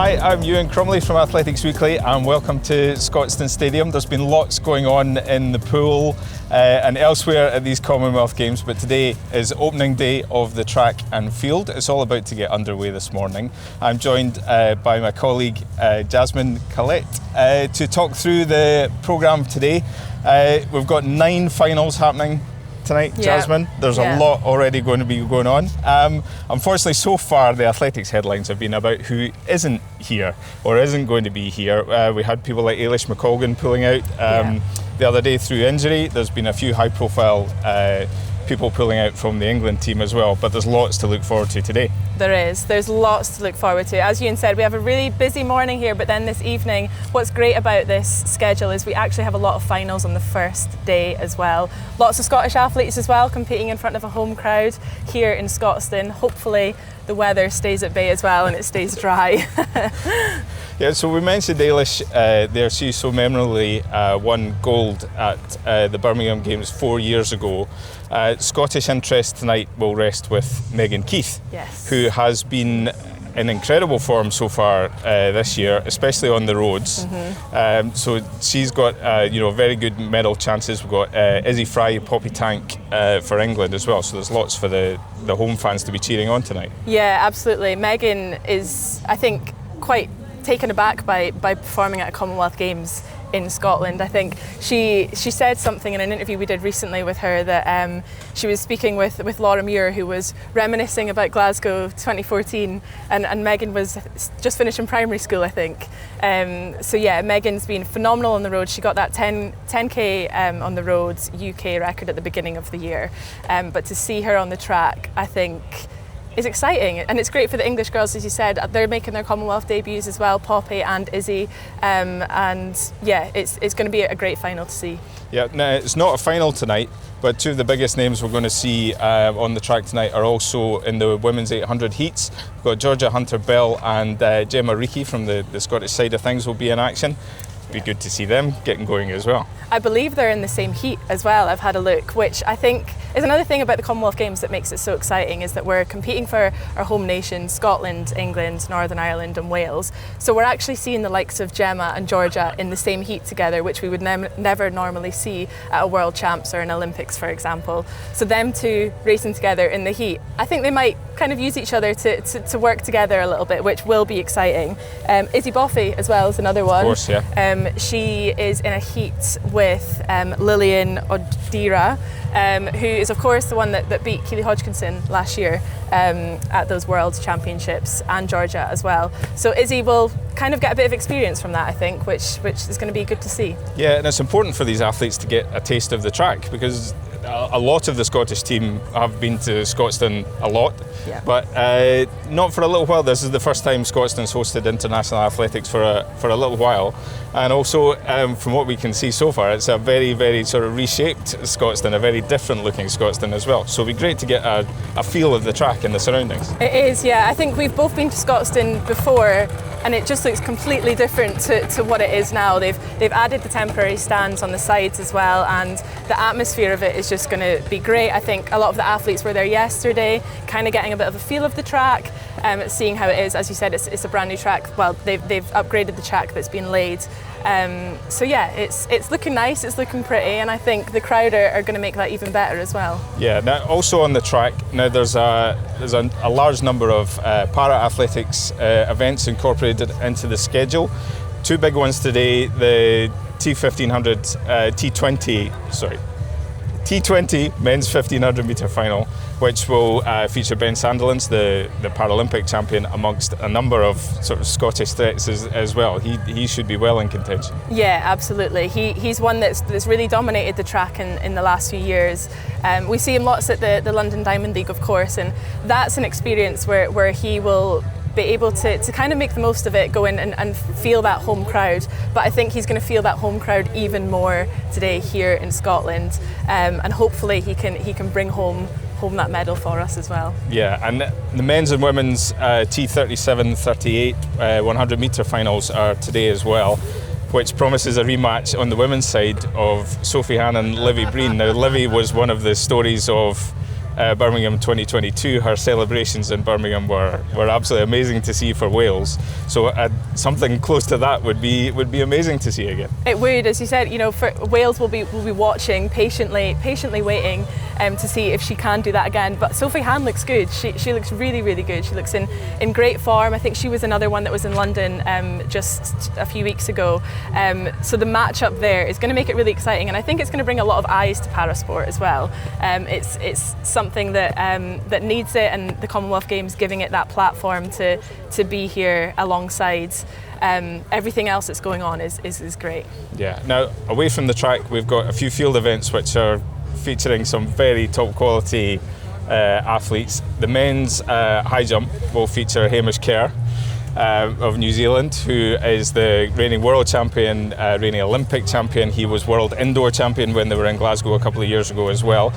Hi, I'm Euan Crumley from Athletics Weekly and welcome to Scotstoun Stadium. There's been lots going on in the pool and elsewhere at these Commonwealth Games, but today is opening day of the track and field. It's all about to get underway this morning. I'm joined by my colleague Jasmine, Collett, to talk through the programme today. We've got 9 finals happening tonight, Jasmine. There's a lot already going to be going on. Unfortunately, so far the athletics headlines have been about who isn't here or isn't going to be here. We had people like Eilish McColgan pulling out the other day through injury. There's been a few high-profile people pulling out from the England team as well, but there's lots to look forward to today. There's lots to look forward to. As Euan said, we have a really busy morning here, but then this evening, what's great about this schedule is we actually have a lot of finals on the first day as well. Lots of Scottish athletes as well competing in front of a home crowd here in Scotstoun. Hopefully the weather stays at bay as well and it stays dry. Yeah, so we mentioned Eilish there. She so memorably won gold at the Birmingham Games 4 years ago. Scottish interest tonight will rest with Megan Keith, who has been in incredible form so far this year, especially on the roads. So she's got very good medal chances. We've got Izzy Fry, Poppy Tank for England as well. So there's lots for the home fans to be cheering on tonight. Yeah, absolutely. Megan is, I think, quite taken aback by performing at a Commonwealth Games in Scotland. I think she said something in an interview we did recently with her that she was speaking with Laura Muir, who was reminiscing about Glasgow 2014, and Megan was just finishing primary school, I think. So yeah, Megan's been phenomenal on the road. She got that 10k on the roads UK record at the beginning of the year, but to see her on the track, I think, is exciting, and it's great for the English girls, as you said. They're making their Commonwealth debuts as well, Poppy and Izzy, and yeah, it's going to be a great final to see. Yeah, now it's not a final tonight, but 2 of the biggest names we're going to see on the track tonight are also in the women's 800 heats. We've got Georgia Hunter-Bell and Gemma Reekie from the Scottish side of things will be in action. Be good to see them getting going as well. I believe they're in the same heat as well. I've had a look, which I think is another thing about the Commonwealth Games that makes it so exciting, is that we're competing for our home nations, Scotland, England, Northern Ireland and Wales. So we're actually seeing the likes of Gemma and Georgia in the same heat together, which we would never normally see at a World Champs or an Olympics, for example. So them 2 racing together in the heat, I think they might kind of use each other to work together a little bit, which will be exciting. Izzy Boffey as well is another one. Of course, yeah. She is in a heat with Lillian Odira, who is of course the one that beat Keely Hodgkinson last year at those World Championships, and Georgia as well. So Izzy will kind of get a bit of experience from that, I think, which is going to be good to see. Yeah, and it's important for these athletes to get a taste of the track, because a lot of the Scottish team have been to Scotstoun a lot, but not for a little while. This is the first time Scotstoun's hosted international athletics for a little while, and also from what we can see so far, it's a very, very sort of reshaped Scotstoun, a very different looking Scotstoun as well. So it'd be great to get a feel of the track and the surroundings. It is, yeah. I think we've both been to Scotstoun before, and it just looks completely different to what it is now. They've added the temporary stands on the sides as well, and the atmosphere of it is just going to be great. I think a lot of the athletes were there yesterday, kind of getting a bit of a feel of the track, seeing how it is. As you said, it's a brand new track. Well, they've upgraded the track that's been laid. So yeah, it's looking nice, it's looking pretty, and I think the crowd are going to make that even better as well. Yeah. Now, also on the track, now there's a large number of para-athletics events incorporated into the schedule. 2 big ones today: the T1500 T20 men's 1500 metre final, which will feature Ben Sandilands, the Paralympic champion, amongst a number of sort of Scottish threats as well. He should be well in contention. Yeah, absolutely. He's one that's really dominated the track in the last few years. We see him lots at the London Diamond League, of course, and that's an experience where he will be able to kind of make the most of it, go in and feel that home crowd. But I think he's going to feel that home crowd even more today here in Scotland, and hopefully he can bring home that medal for us as well. Yeah, and the men's and women's T37, 38, 100 metre finals are today as well, which promises a rematch on the women's side of Sophie Han and Livy Breen. Now, Livy was one of the stories of Birmingham 2022, her celebrations in Birmingham were absolutely amazing to see for Wales. So something close to that would be amazing to see again. It would, as you said, for Wales will be watching, patiently waiting to see if she can do that again. But Sophie Hann looks good. She looks really, really good. She looks in great form. I think she was another one that was in London just a few weeks ago. So the matchup there is going to make it really exciting, and I think it's going to bring a lot of eyes to parasport as well. It's something that needs it, and the Commonwealth Games giving it that platform to be here alongside everything else that's going on is great. Yeah. Now, away from the track, we've got a few field events which are featuring some very top quality athletes. The men's high jump will feature Hamish Kerr of New Zealand, who is the reigning world champion, reigning Olympic champion. He was world indoor champion when they were in Glasgow a couple of years ago as well.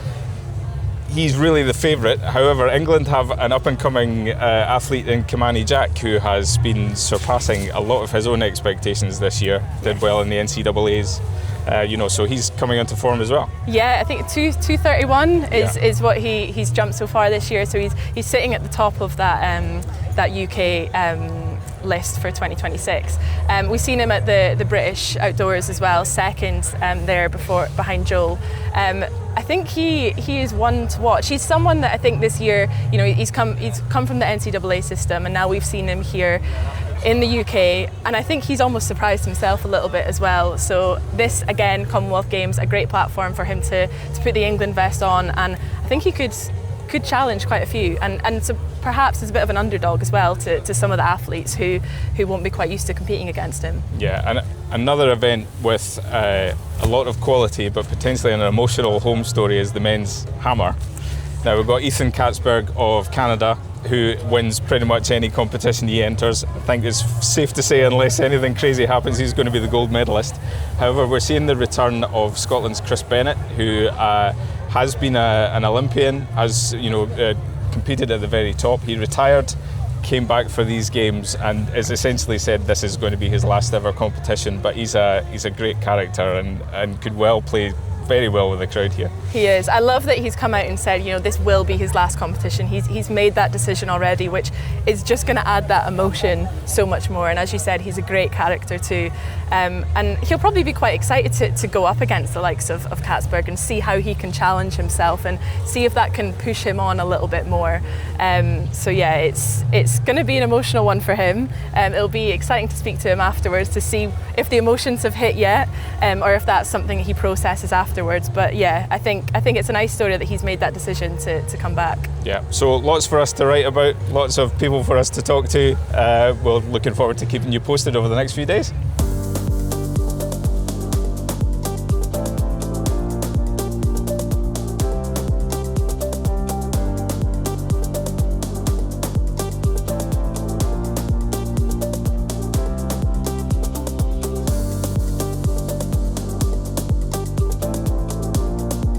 He's really the favourite. However, England have an up-and-coming athlete in Kimani Jack, who has been surpassing a lot of his own expectations this year. Did well in the NCAAs, so he's coming into form as well. Yeah, I think 2:31 is what he's jumped so far this year. So he's sitting at the top of that UK list for 2026. We've seen him at the British Outdoors as well, second there behind Joel. I think he is one to watch. He's someone that I think this year, he's come from the NCAA system, and now we've seen him here in the UK, and I think he's almost surprised himself a little bit as well. So this, again, Commonwealth Games, a great platform for him to put the England vest on, and I think he could challenge quite a few, and so perhaps as a bit of an underdog as well to some of the athletes who won't be quite used to competing against him. Yeah, and another event with a lot of quality but potentially an emotional home story is the men's hammer. Now we've got Ethan Katzberg of Canada, who wins pretty much any competition he enters. I think it's safe to say, unless anything crazy happens, he's going to be the gold medalist. However, we're seeing the return of Scotland's Chris Bennett, who has been an Olympian, has competed at the very top. He retired, came back for these games, and has essentially said this is going to be his last ever competition. But he's a great character and could well play very well with the crowd here. He is. I love that he's come out and said, this will be his last competition. He's made that decision already, which is just going to add that emotion so much more. And as you said, he's a great character too. And he'll probably be quite excited to go up against the likes of Katzberg and see how he can challenge himself and see if that can push him on a little bit more. So yeah, it's going to be an emotional one for him. It'll be exciting to speak to him afterwards to see if the emotions have hit yet, or if that's something he processes afterwards. But yeah, I think it's a nice story that he's made that decision to come back. Yeah, so lots for us to write about, lots of people for us to talk to. We're looking forward to keeping you posted over the next few days.